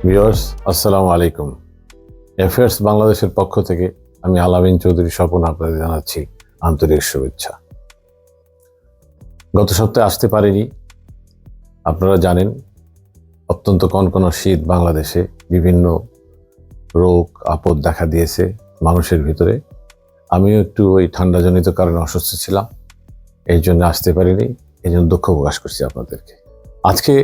Viewers, আসসালামু আলাইকুম। Affairs বাংলাদেশের পক্ষ থেকে আমি আলামিন চৌধুরী স্বপন আপনাদের জানাচ্ছি আন্তরিক শুভেচ্ছা। গত সপ্তাহে আসতে পারিনি। আপনারা জানেন অত্যন্ত কনকনে শীত বাংলাদেশে, বিভিন্ন রোগ আপদ দেখা দিয়েছে মানুষের ভিতরে। আমিও একটু ওই ঠান্ডাজনিত কারণে অসুস্থ ছিলাম, এই জন্য আসতে পারিনি। এই জন্য দুঃখ প্রকাশ করছি আপনাদেরকে। আজকে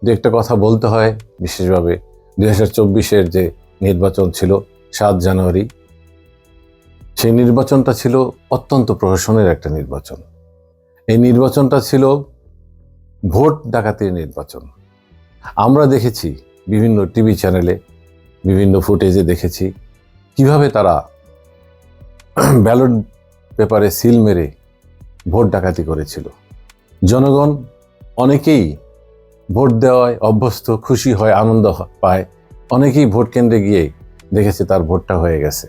যে একটা কথা বলতে হয় বিশেষভাবে, 2024-এর যে নির্বাচন ছিল 7 জানুয়ারি, সেই নির্বাচনটা ছিল অত্যন্ত প্রহসনের একটা নির্বাচন। এই নির্বাচনটা ছিল ভোট ডাকাতির নির্বাচন। আমরা দেখেছি বিভিন্ন টিভি চ্যানেলে, বিভিন্ন ফুটেজে দেখেছি কিভাবে তারা ব্যালট পেপারে সিল মেরে ভোট ডাকাতি করেছিল। জনগণ অনেকেই ভোট দেওয়ায় অভ্যস্ত, খুশি হয়, আনন্দ পায়। অনেকেই ভোট কেন্দ্রে গিয়ে দেখেছে তার ভোটটা হয়ে গেছে।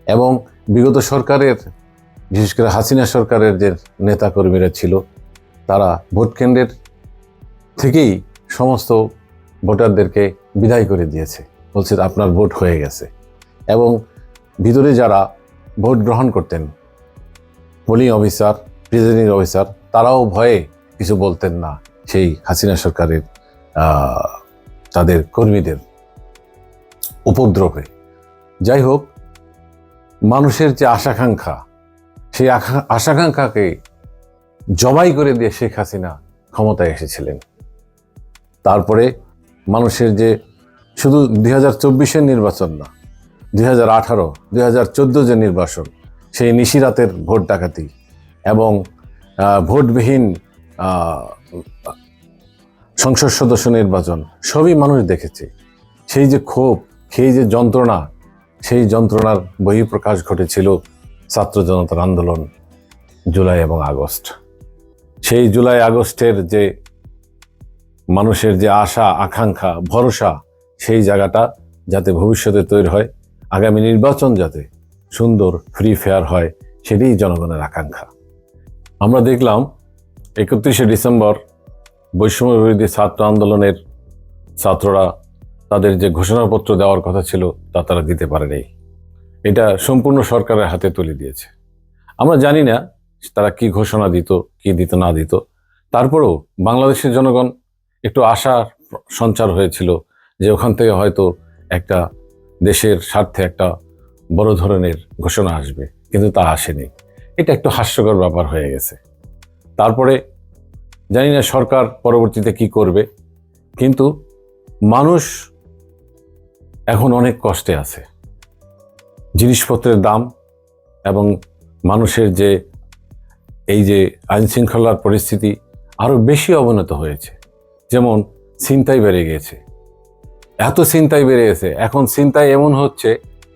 এবং বিগত সরকারের, বিশেষ করে হাসিনা সরকারের যে নেতাকর্মীরা ছিল, তারা ভোট কেন্দ্রের থেকেই সমস্ত ভোটারদেরকে বিদায় করে দিয়েছে, বলছে আপনার ভোট হয়ে গেছে। এবং ভিতরে যারা ভোট গ্রহণ করতেন, পোলিং অফিসার, প্রিজাইডিং অফিসার, তারাও ভয়ে কিছু বলতেন না সেই হাসিনা সরকারের তাদের কর্মীদের উপদ্রবে। যাই হোক, মানুষের যে আশাকাঙ্ক্ষা, সেই আশাকাঙ্ক্ষাকে জবাই করে দিয়ে শেখ হাসিনা ক্ষমতায় এসেছিলেন। তারপরে মানুষের যে শুধু 2024-এর নির্বাচন না, 2018, 2014 যে নির্বাচন, সেই নিশিরাতের ভোট ডাকাতি এবং ভোটবিহীন সংসদ সদস্য নির্বাচন, সবই মানুষ দেখেছে। সেই যে ক্ষোভ, সেই যে যন্ত্রণা, সেই যন্ত্রণার বহিঃপ্রকাশ ঘটেছিল ছাত্র জনতার আন্দোলন জুলাই এবং আগস্ট। সেই জুলাই আগস্টের যে মানুষের যে আশা, আকাঙ্ক্ষা, ভরসা, সেই জায়গাটা যাতে ভবিষ্যতে তৈরি হয়, আগামী নির্বাচন যাতে সুন্দর, ফ্রি ফেয়ার হয়, সেটাই জনগণের আকাঙ্ক্ষা। আমরা দেখলাম 31শে ডিসেম্বর বৈষম্য বিরোধী ছাত্র আন্দোলনের ছাত্ররা তাদের যে ঘোষণাপত্র দেওয়ার কথা ছিল তা তারা দিতে পারেনি। এটা সম্পূর্ণ সরকারের হাতে তুলে দিয়েছে। আমরা জানি না তারা কি ঘোষণা দিত, কি দিত না দিত। তারপরেও বাংলাদেশের জনগণ একটু আশার সঞ্চার হয়েছিল যে ওখান থেকে হয়তো একটা দেশের স্বার্থে একটা বড় ধরনের ঘোষণা আসবে, কিন্তু তা আসেনি। এটা একটু হাস্যকর ব্যাপার হয়ে গেছে। তারপরে জানি না সরকার পরবর্তীতে কি করবে, কিন্তু মানুষ এখন অনেক কষ্টে আছে। জিনিসপত্রের দাম এবং মানুষের যে এই যে আইন শৃঙ্খলার পরিস্থিতি আরো বেশি অবনত হয়েছে। যেমন ছিনতাই বেড়ে গেছে, এত ছিনতাই বেড়ে গেছে। এখন ছিনতাই এমন হচ্ছে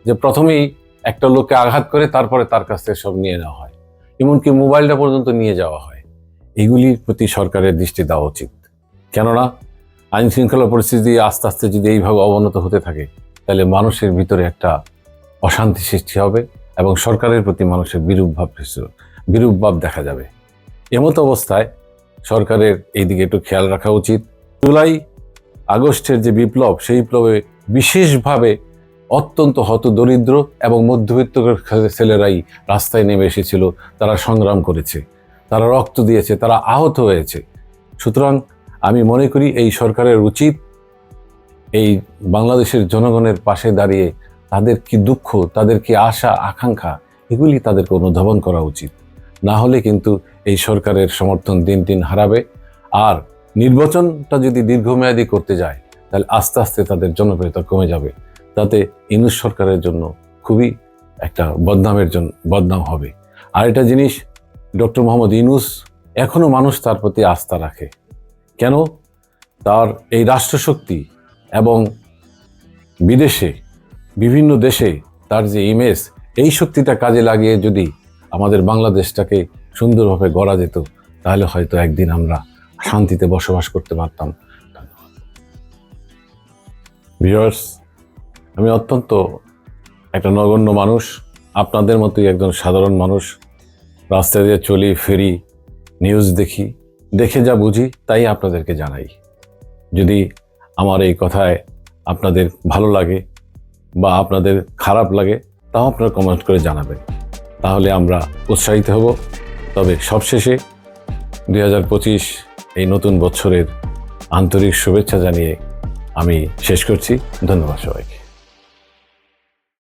যে প্রথমেই একটা লোককে আঘাত করে তারপরে তার কাছ থেকে সব নিয়ে নেওয়া হয়, এমনকি মোবাইলটা পর্যন্ত নিয়ে যাওয়া হয়। এগুলির প্রতি সরকারের দৃষ্টি দেওয়া উচিত। কেননা আইন শৃঙ্খলা পরিস্থিতি আস্তে আস্তে যদি এইভাবে অবনত হতে থাকে, তাহলে মানুষের ভিতরে একটা অশান্তি সৃষ্টি হবে এবং সরকারের প্রতি মানুষের বিরূপ ভাব দেখা যাবে। এমতো অবস্থায় সরকারের এই দিকে একটু খেয়াল রাখা উচিত। জুলাই আগস্টের যে বিপ্লব, সেই বিপ্লবে বিশেষভাবে অত্যন্ত হতদরিদ্র এবং মধ্যবিত্ত ছেলেরাই রাস্তায় নেমে এসেছিল। তারা সংগ্রাম করেছে, তারা রক্ত দিয়েছে, তারা আহত হয়েছে। সুতরাং আমি মনে করি এই সরকারের উচিত এই বাংলাদেশের জনগণের পাশে দাঁড়িয়ে তাদের কি দুঃখ, তাদের কি আশা, আকাঙ্ক্ষা, এগুলি তাদেরকে অনুধাবন করা উচিত। না হলে কিন্তু এই সরকারের সমর্থন দিন দিন হারাবে। আর নির্বাচনটা যদি দীর্ঘমেয়াদী করতে যায়, তাহলে আস্তে আস্তে তাদের জনপ্রিয়তা কমে যাবে। তাতে ইউনূস সরকারের জন্য খুবই একটা বদনাম হবে। আর একটা জিনিস, ডক্টর মোহাম্মদ ইউনূস, এখনো মানুষ তার প্রতি আস্থা রাখে। কেন? তার এই রাষ্ট্রশক্তি এবং বিদেশে বিভিন্ন দেশে তার যে ইমেজ, এই শক্তিটা কাজে লাগিয়ে যদি আমাদের বাংলাদেশটাকে সুন্দরভাবে গড়া যেত, তাহলে হয়তো একদিন আমরা শান্তিতে বসবাস করতে পারতাম। ভিউয়ার্স, আমি অত্যন্ত একটা নগণ্য মানুষ, আপনাদের মতোই একজন সাধারণ মানুষ। রাস্তা দিয়ে চলি ফিরি, নিউজ দেখি, দেখে যা বুঝি তাই আপনাদেরকে জানাই। যদি আমার এই কথায় আপনাদের ভালো লাগে বা আপনাদের খারাপ লাগে, তাও আপনারা কমেন্ট করে জানাবেন। তাহলে আমরা উৎসাহিত হব। তবে সবশেষে 2025 এই নতুন বছরের আন্তরিক শুভেচ্ছা জানিয়ে আমি শেষ করছি। ধন্যবাদ সবাইকে।